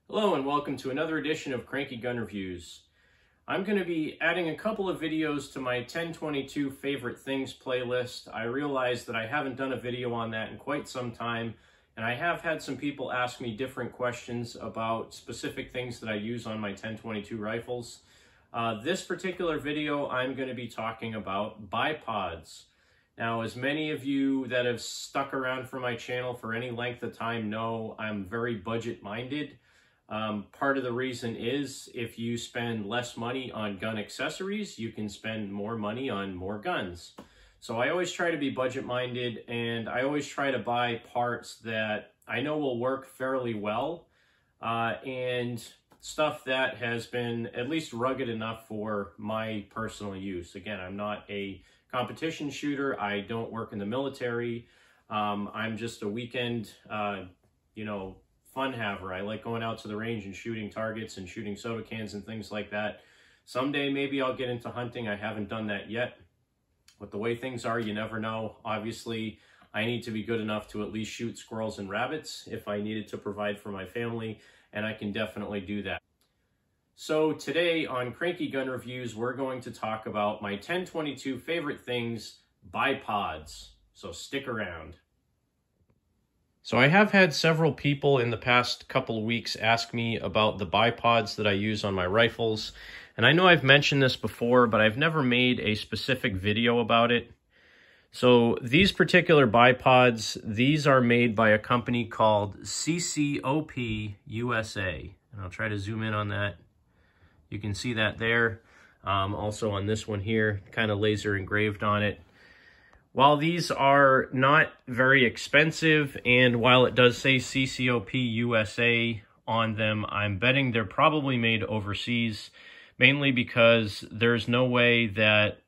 Hello and welcome to another edition of Cranky Gun Reviews. I'm going to be adding a couple of videos to my 1022 Favorite Things playlist. I realized that I haven't done a video on that in quite some time, and I have had some people ask me different questions about specific things that I use on my 1022 rifles. This particular video, I'm going to be talking about bipods. Now, as many of you that have stuck around for my channel for any length of time know, I'm very budget-minded. Part of the reason is if you spend less money on gun accessories, you can spend more money on more guns. So I always try to be budget-minded, and I always try to buy parts that I know will work fairly well, and stuff that has been at least rugged enough for my personal use. Again, I'm not a competition shooter. I don't work in the military. I'm just a weekend, fun haver. I like going out to the range and shooting targets and shooting soda cans and things like that. Someday maybe I'll get into hunting. I haven't done that yet. But the way things are, you never know. Obviously, I need to be good enough to at least shoot squirrels and rabbits if I needed to provide for my family, and I can definitely do that. So today on Cranky Gun Reviews, we're going to talk about my 1022 Favorite Things bipods. So stick around. So I have had several people in the past couple of weeks ask me about the bipods that I use on my rifles. And I know I've mentioned this before, but I've never made a specific video about it. So these particular bipods, these are made by a company called CCOP USA. And I'll try to zoom in on that. You can see that there. Also on this one here, kind of laser engraved on it. While these are not very expensive, and while it does say CCOP USA on them, I'm betting they're probably made overseas, mainly because there's no way that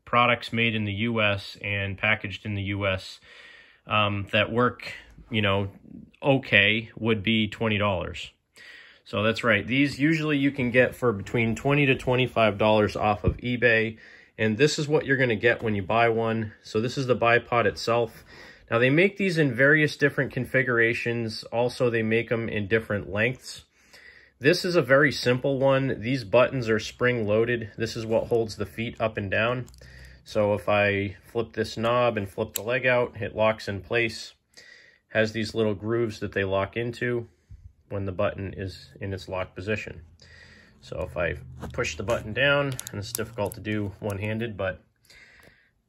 products made in the US and packaged in the US that work, okay, would be $20. So that's right. These usually you can get for between $20 to $25 off of eBay. And this is what you're going to get when you buy one. So this is the bipod itself. Now they make these in various different configurations. Also, they make them in different lengths. This is a very simple one. These buttons are spring loaded. This is what holds the feet up and down. So if I flip this knob and flip the leg out, it locks in place. Has these little grooves that they lock into when the button is in its locked position. So if I push the button down, and it's difficult to do one-handed, but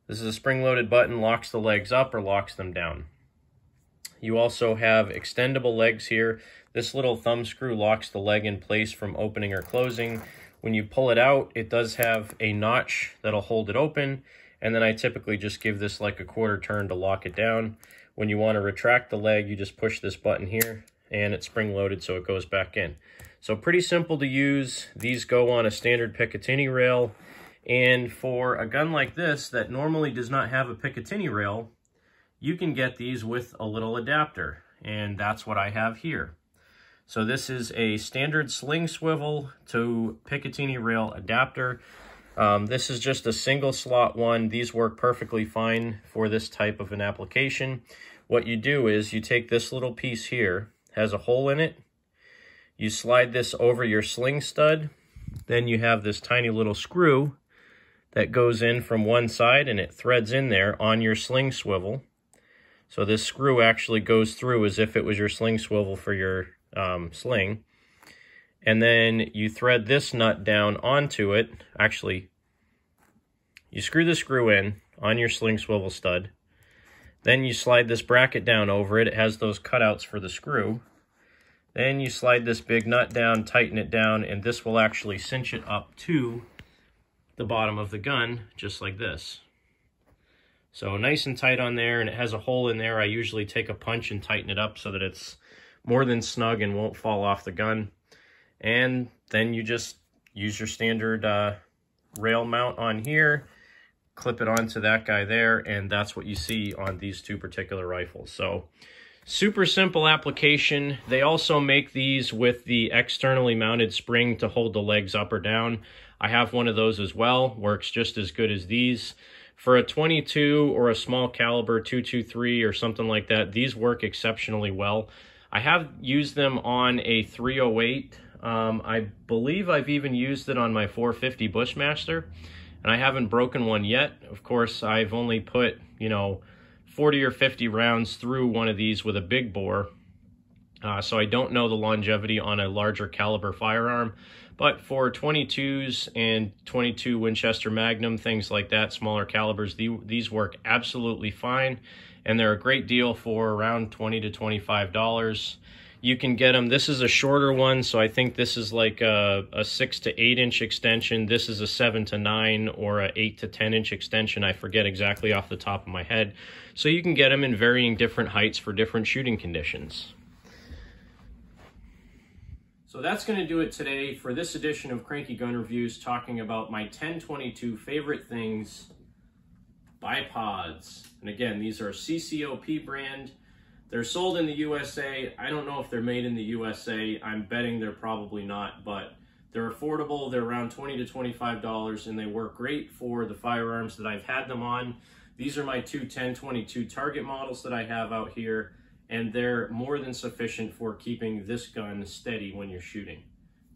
this is a spring-loaded button, locks the legs up or locks them down. You also have extendable legs here. This little thumb screw locks the leg in place from opening or closing. When you pull it out, it does have a notch that'll hold it open, and then I typically just give this like a quarter turn to lock it down. When you want to retract the leg, you just push this button here, and it's spring-loaded so it goes back in. So pretty simple to use. These go on a standard Picatini rail. And for a gun like this that normally does not have a Picatini rail, you can get these with a little adapter. And that's what I have here. So this is a standard Sling swivel to Picatini rail adapter. This is just a single slot one. These work perfectly fine for this type of an application. What you do is you take this little piece here, has a hole in it. You slide this over your sling stud, then you have this tiny little screw that goes in from one side and it threads in there on your sling swivel. So this screw actually goes through as if it was your sling swivel for your sling. And then you thread this nut down onto it. Actually, you screw the screw in on your sling swivel stud. Then you slide this bracket down over it. It has those cutouts for the screw. Then you slide this big nut down, tighten it down, and this will actually cinch it up to the bottom of the gun, just like this. So nice and tight on there, and it has a hole in there. I usually take a punch and tighten it up so that it's more than snug and won't fall off the gun. And then you just use your standard rail mount on here, clip it onto that guy there, and that's what you see on these two particular rifles. So super simple application. They also make these with the externally mounted spring to hold the legs up or down. I have one of those as well. Works just as good as these. For a 22 or a small caliber 223 or something like that, these work exceptionally well. I have used them on a 308. I believe I've even used it on my 450 Bushmaster, and I haven't broken one yet. Of course, I've only put, 40 or 50 rounds through one of these with a big bore, so I don't know the longevity on a larger caliber firearm. But for 22s and 22 Winchester Magnum, things like that, smaller calibers, these work absolutely fine, and they're a great deal for around $20 to $25. You can get them. This is a shorter one, so I think this is like a 6 to 8 inch extension. This is a 7 to 9 or a 8 to 10 inch extension. I forget exactly off the top of my head. So you can get them in varying different heights for different shooting conditions. So that's going to do it today for this edition of Cranky Gun Reviews, talking about my 10/22 favorite things Bipods. And again, these are CCOP brand. They're sold in the USA. I don't know if they're made in the USA. I'm betting they're probably not, but they're affordable. They're around $20 to $25, and they work great for the firearms that I've had them on. These are my two 10/22 target models that I have out here, and they're more than sufficient for keeping this gun steady when you're shooting.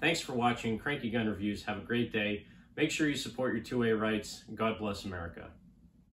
Thanks for watching Cranky Gun Reviews. Have a great day. Make sure you support your 2A rights. God bless America.